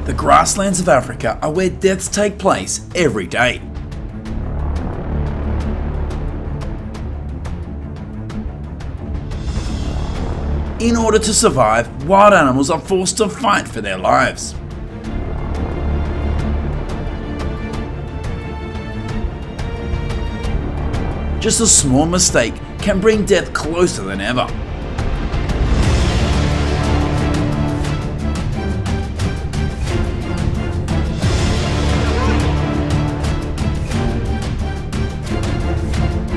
The grasslands of Africa are where deaths take place every day. In order to survive, wild animals are forced to fight for their lives. Just a small mistake can bring death closer than ever.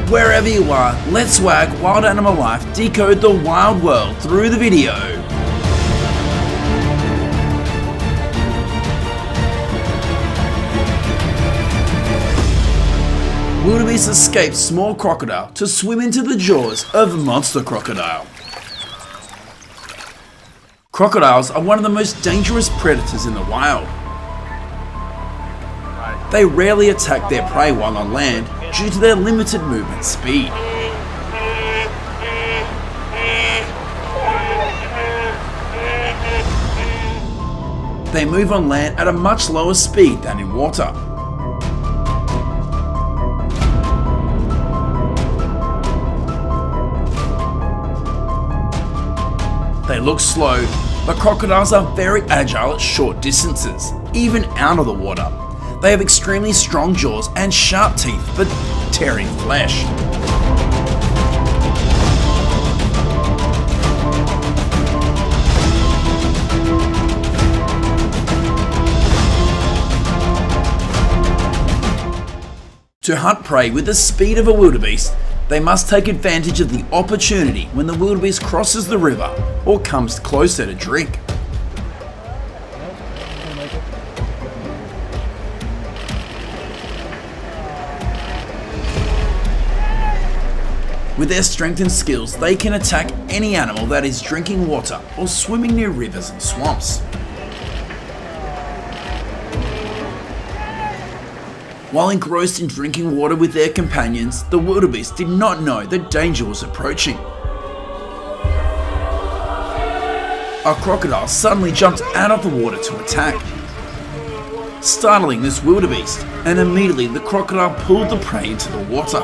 Wherever you are, let's wag Wild Animal Life decode the wild world through the video. Wildebeest escaped small crocodile to swim into the jaws of monster crocodile. Crocodiles are one of the most dangerous predators in the wild. They rarely attack their prey while on land due to their limited movement speed. They move on land at a much lower speed than in water. They look slow, but crocodiles are very agile at short distances, even out of the water. They have extremely strong jaws and sharp teeth for tearing flesh. To hunt prey with the speed of a wildebeest, they must take advantage of the opportunity when the wildebeest crosses the river or comes closer to drink. With their strength and skills, they can attack any animal that is drinking water or swimming near rivers and swamps. While engrossed in drinking water with their companions, the wildebeest did not know that danger was approaching. A crocodile suddenly jumped out of the water to attack, startling this wildebeest, and immediately the crocodile pulled the prey into the water.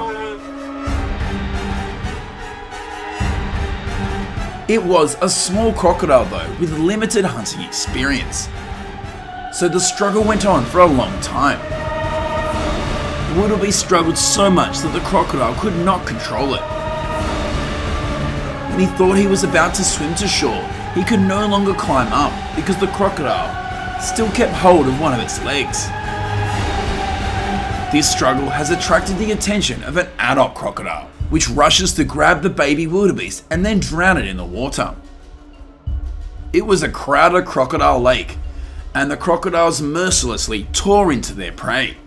It was a small crocodile though, with limited hunting experience, so the struggle went on for a long time. The wildebeest struggled so much that the crocodile could not control it. When he thought he was about to swim to shore, he could no longer climb up because the crocodile still kept hold of one of its legs. This struggle has attracted the attention of an adult crocodile, which rushes to grab the baby wildebeest and then drown it in the water. It was a crowded crocodile lake, and the crocodiles mercilessly tore into their prey.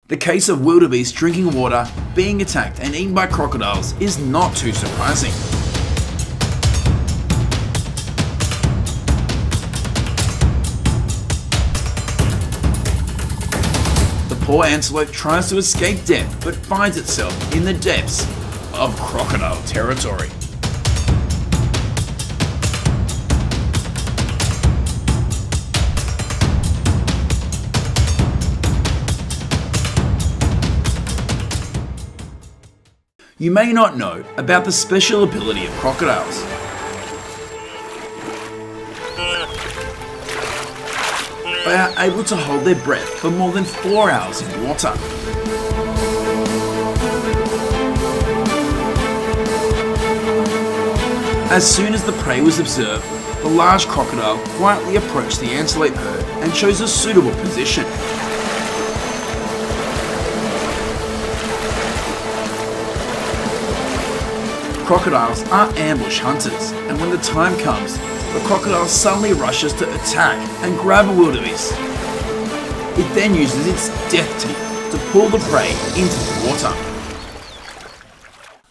The case of wildebeest drinking water, being attacked and eaten by crocodiles is not too surprising. The poor antelope tries to escape death but finds itself in the depths of crocodile territory. You may not know about the special ability of crocodiles. They are able to hold their breath for more than 4 hours in water. As soon as the prey was observed, the large crocodile quietly approached the antelope herd and chose a suitable position. Crocodiles are ambush hunters, and when the time comes, the crocodile suddenly rushes to attack and grab a wildebeest. It then uses its death teeth to pull the prey into the water.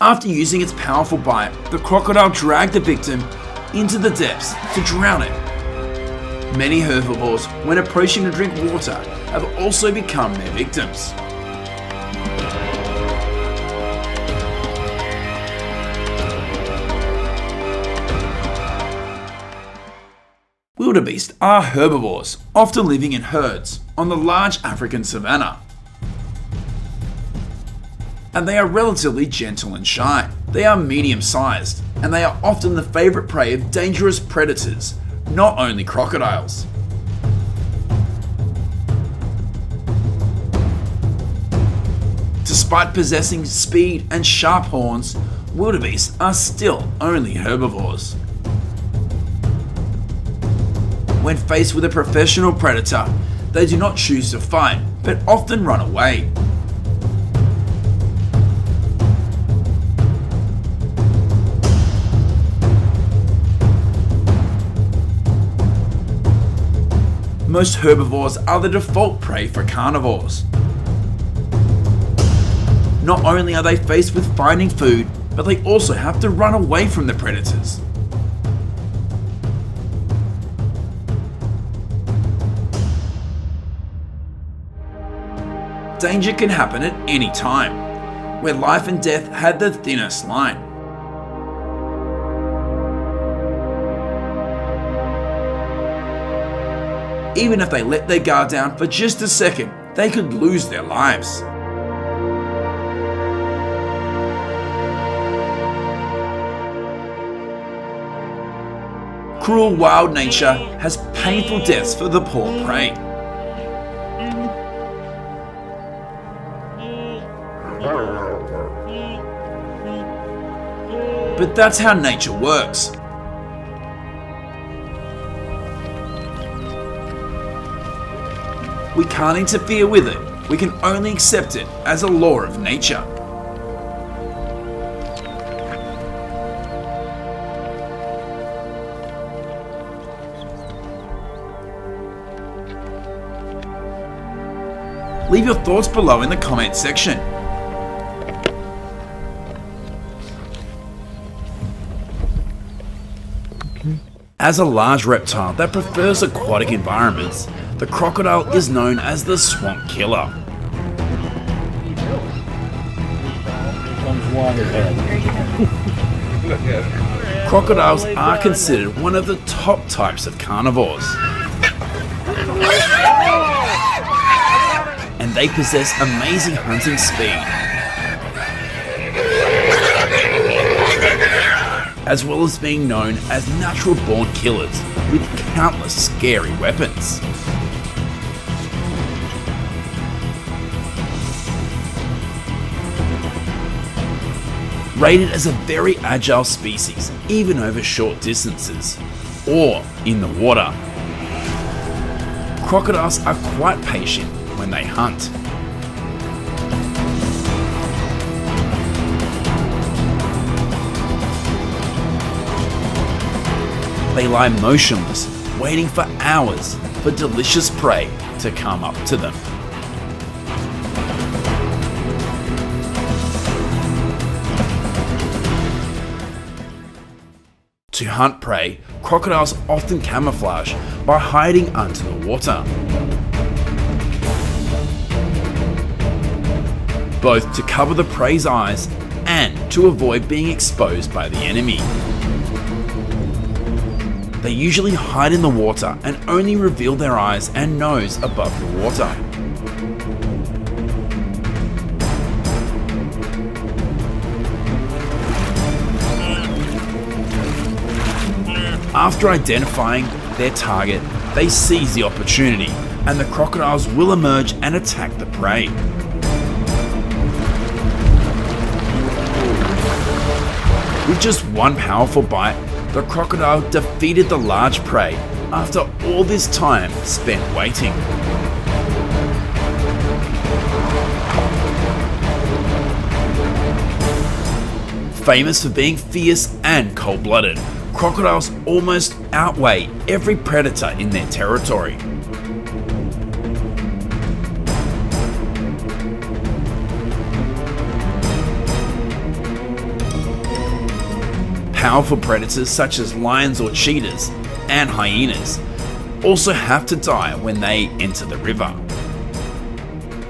After using its powerful bite, the crocodile dragged the victim into the depths to drown it. Many herbivores, when approaching to drink water, have also become their victims. Wildebeest are herbivores, often living in herds on the large African savanna. And they are relatively gentle and shy. They are medium-sized, and they are often the favourite prey of dangerous predators, not only crocodiles. Despite possessing speed and sharp horns, wildebeests are still only herbivores. When faced with a professional predator, they do not choose to fight, but often run away. Most herbivores are the default prey for carnivores. Not only are they faced with finding food, but they also have to run away from the predators. Danger can happen at any time, where life and death had the thinnest line. Even if they let their guard down for just a second, they could lose their lives. Cruel wild nature has painful deaths for the poor prey. But that's how nature works. We can't interfere with it, we can only accept it as a law of nature. Leave your thoughts below in the comment section. As a large reptile that prefers aquatic environments, the crocodile is known as the swamp killer. Crocodiles are considered one of the top types of carnivores. And they possess amazing hunting speed, as well as being known as natural-born killers with countless scary weapons. Rated as a very agile species, even over short distances, or in the water. Crocodiles are quite patient when they hunt. They lie motionless, waiting for hours for delicious prey to come up to them. To hunt prey, crocodiles often camouflage by hiding under the water. Both to cover the prey's eyes and to avoid being exposed by the enemy. They usually hide in the water and only reveal their eyes and nose above the water. After identifying their target, they seize the opportunity, and the crocodiles will emerge and attack the prey. With just one powerful bite, the crocodile defeated the large prey after all this time spent waiting. Famous for being fierce and cold-blooded, crocodiles almost outweigh every predator in their territory. Powerful predators such as lions or cheetahs and hyenas also have to die when they enter the river.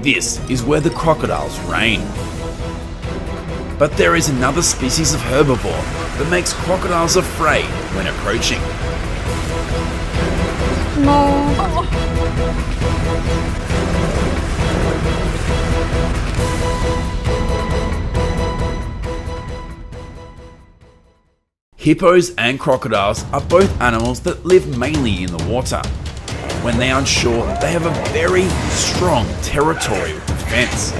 This is where the crocodiles reign. But there is another species of herbivore that makes crocodiles afraid when approaching. No. Hippos and crocodiles are both animals that live mainly in the water. When they are on shore, they have a very strong territorial defense.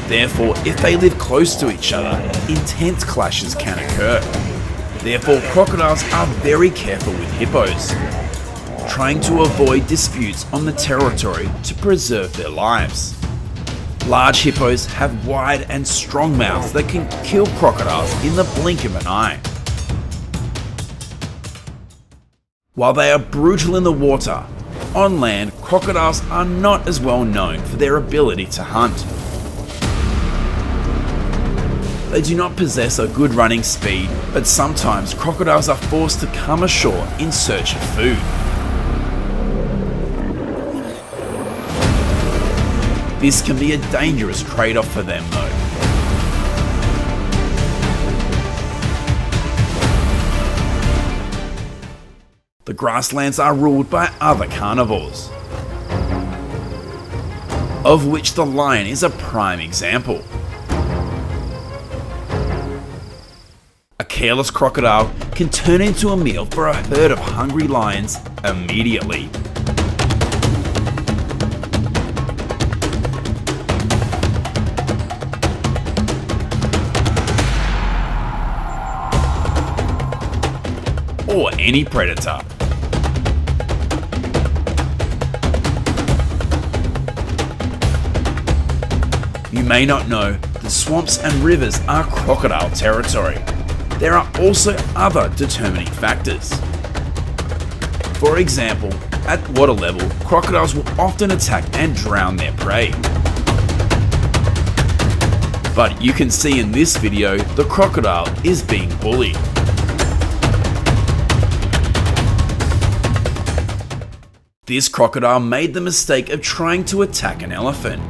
Therefore, if they live close to each other, intense clashes can occur. Therefore, crocodiles are very careful with hippos, trying to avoid disputes on the territory to preserve their lives. Large hippos have wide and strong mouths that can kill crocodiles in the blink of an eye. While they are brutal in the water, on land, crocodiles are not as well known for their ability to hunt. They do not possess a good running speed, but sometimes crocodiles are forced to come ashore in search of food. This can be a dangerous trade-off for them though. The grasslands are ruled by other carnivores, of which the lion is a prime example. A careless crocodile can turn into a meal for a herd of hungry lions immediately. Or any predator. You may not know, the swamps and rivers are crocodile territory. There are also other determining factors. For example, at water level, crocodiles will often attack and drown their prey. But you can see in this video, the crocodile is being bullied. This crocodile made the mistake of trying to attack an elephant.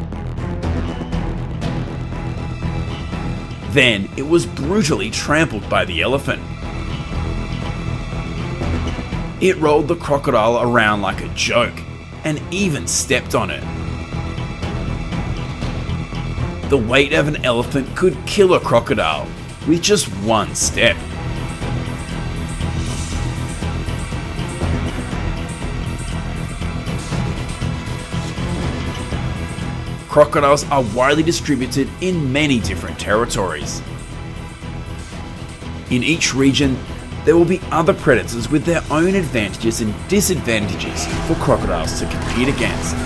Then it was brutally trampled by the elephant. It rolled the crocodile around like a joke and even stepped on it. The weight of an elephant could kill a crocodile with just one step. Crocodiles are widely distributed in many different territories. In each region, there will be other predators with their own advantages and disadvantages for crocodiles to compete against.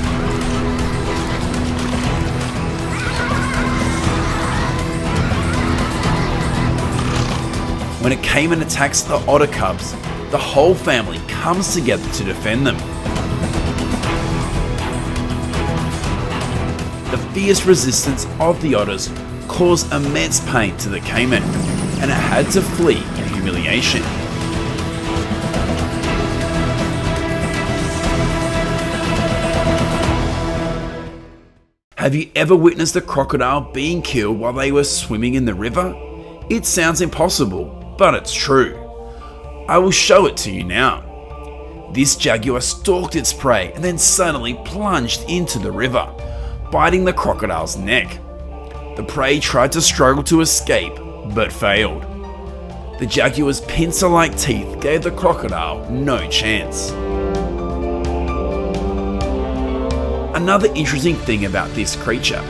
When a caiman attacks the otter cubs, the whole family comes together to defend them. The fierce resistance of the otters caused immense pain to the caiman, and it had to flee in humiliation. Have you ever witnessed a crocodile being killed while they were swimming in the river? It sounds impossible, but it's true. I will show it to you now. This jaguar stalked its prey and then suddenly plunged into the river, biting the crocodile's neck. The prey tried to struggle to escape, but failed. The jaguar's pincer-like teeth gave the crocodile no chance. Another interesting thing about this creature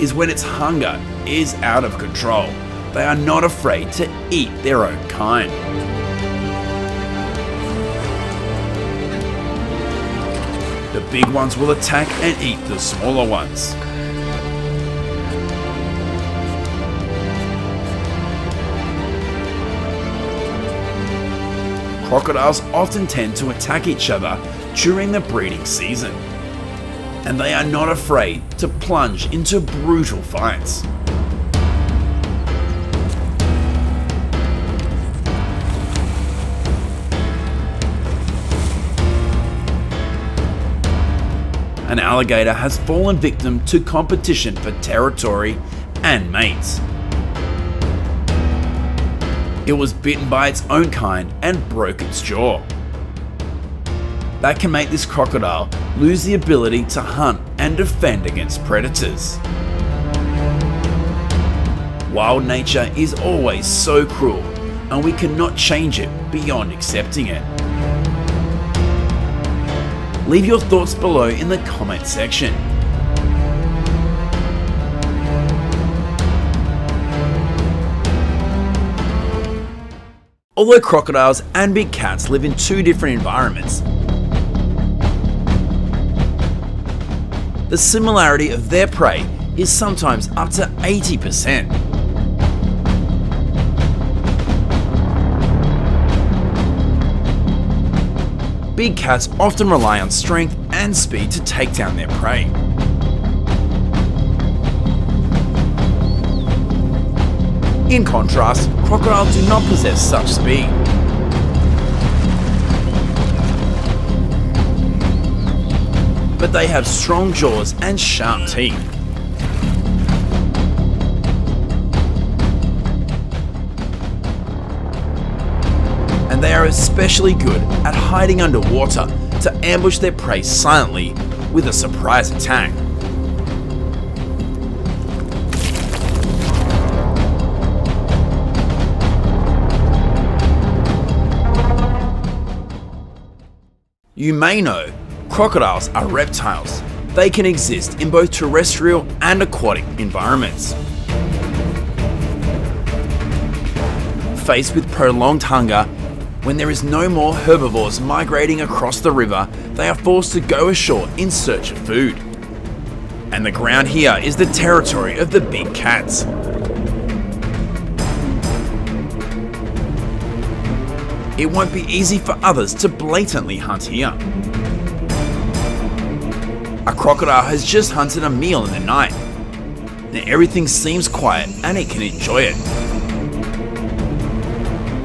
is when its hunger is out of control, they are not afraid to eat their own kind. The big ones will attack and eat the smaller ones. Crocodiles often tend to attack each other during the breeding season, and they are not afraid to plunge into brutal fights. An alligator has fallen victim to competition for territory and mates. It was bitten by its own kind and broke its jaw. that can make this crocodile lose the ability to hunt and defend against predators. Wild nature is always so cruel, and we cannot change it beyond accepting it. Leave your thoughts below in the comment section. Although crocodiles and big cats live in two different environments, the similarity of their prey is sometimes up to 80%. Big cats often rely on strength and speed to take down their prey. In contrast, crocodiles do not possess such speed. But they have strong jaws and sharp teeth. And they are especially good at hiding underwater to ambush their prey silently with a surprise attack. You may know, crocodiles are reptiles. They can exist in both terrestrial and aquatic environments. Faced with prolonged hunger, when there is no more herbivores migrating across the river, they are forced to go ashore in search of food. And the ground here is the territory of the big cats. It won't be easy for others to blatantly hunt here. A crocodile has just hunted a meal in the night. Now everything seems quiet and it can enjoy it.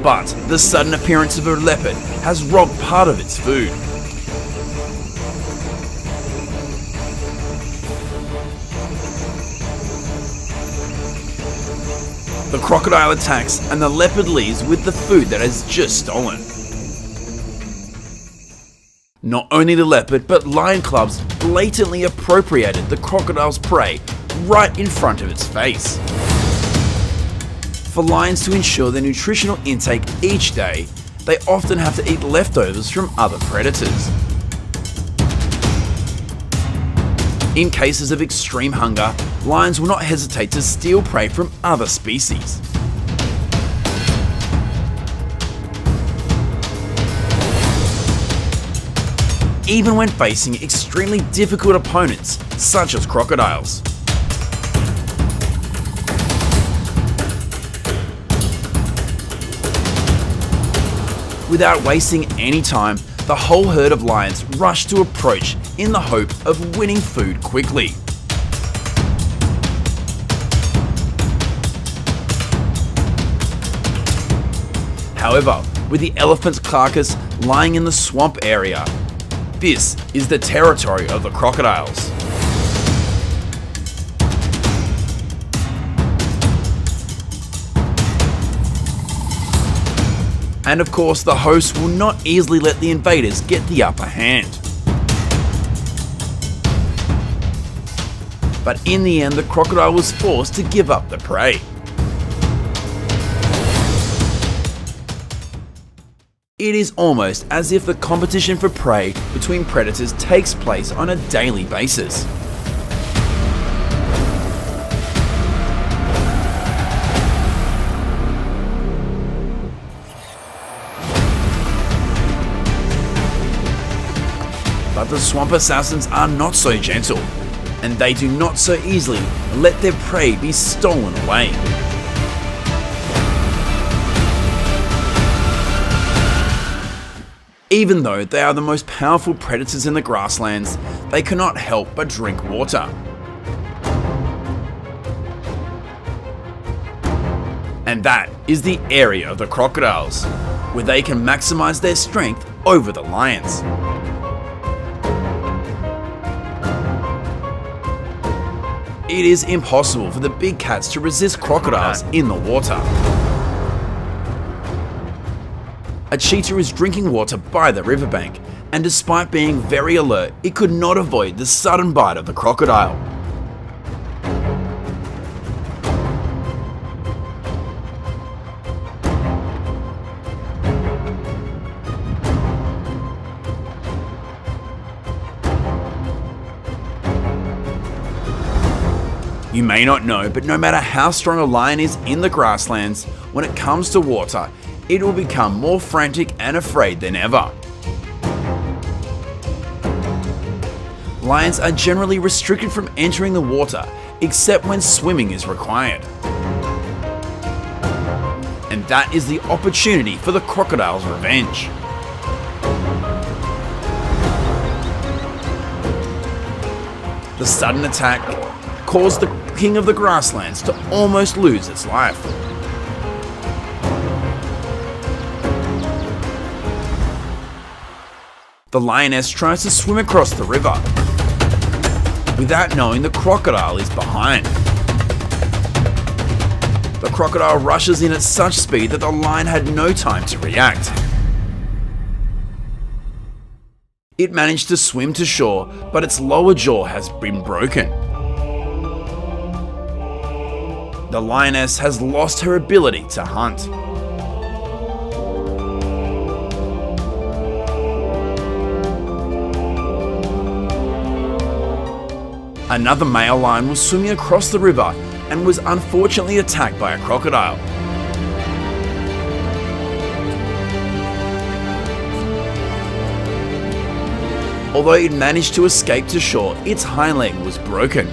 But the sudden appearance of a leopard has robbed part of its food. The crocodile attacks and the leopard leaves with the food that has just stolen. Not only the leopard, but lion clubs blatantly appropriated the crocodile's prey right in front of its face. For lions to ensure their nutritional intake each day, they often have to eat leftovers from other predators. In cases of extreme hunger, lions will not hesitate to steal prey from other species. Even when facing extremely difficult opponents, such as crocodiles. Without wasting any time, the whole herd of lions rush to approach in the hope of winning food quickly. However, with the elephant's carcass lying in the swamp area, this is the territory of the crocodiles. And of course, the hosts will not easily let the invaders get the upper hand. But in the end, the crocodile was forced to give up the prey. It is almost as if the competition for prey between predators takes place on a daily basis. But the swamp assassins are not so gentle, and they do not so easily let their prey be stolen away. Even though they are the most powerful predators in the grasslands, they cannot help but drink water. And that is the area of the crocodiles, where they can maximize their strength over the lions. It is impossible for the big cats to resist crocodiles in the water. A cheetah is drinking water by the riverbank, and despite being very alert, it could not avoid the sudden bite of the crocodile. You may not know, but no matter how strong a lion is in the grasslands, when it comes to water, it will become more frantic and afraid than ever. Lions are generally restricted from entering the water, except when swimming is required. And that is the opportunity for the crocodile's revenge. The sudden attack caused the king of the grasslands to almost lose its life. The lioness tries to swim across the river without knowing the crocodile is behind. The crocodile rushes in at such speed that the lion had no time to react. It managed to swim to shore, but its lower jaw has been broken. The lioness has lost her ability to hunt. Another male lion was swimming across the river and was unfortunately attacked by a crocodile. Although it managed to escape to shore, its hind leg was broken.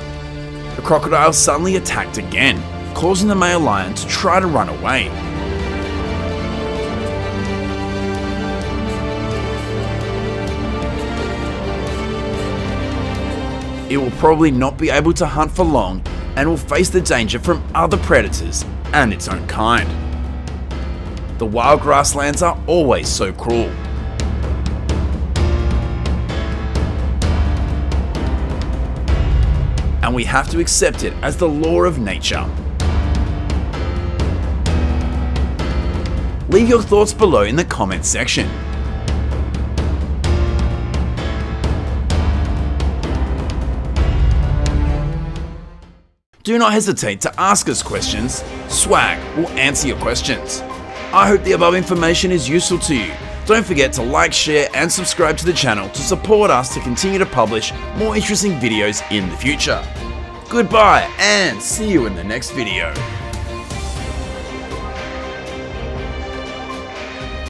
The crocodile suddenly attacked again, causing the male lion to try to run away. It will probably not be able to hunt for long and will face the danger from other predators and its own kind. The wild grasslands are always so cruel. And we have to accept it as the law of nature. Leave your thoughts below in the comments section. Do not hesitate to ask us questions. Swag will answer your questions. I hope the above information is useful to you. Don't forget to like, share and subscribe to the channel to support us to continue to publish more interesting videos in the future. Goodbye and see you in the next video.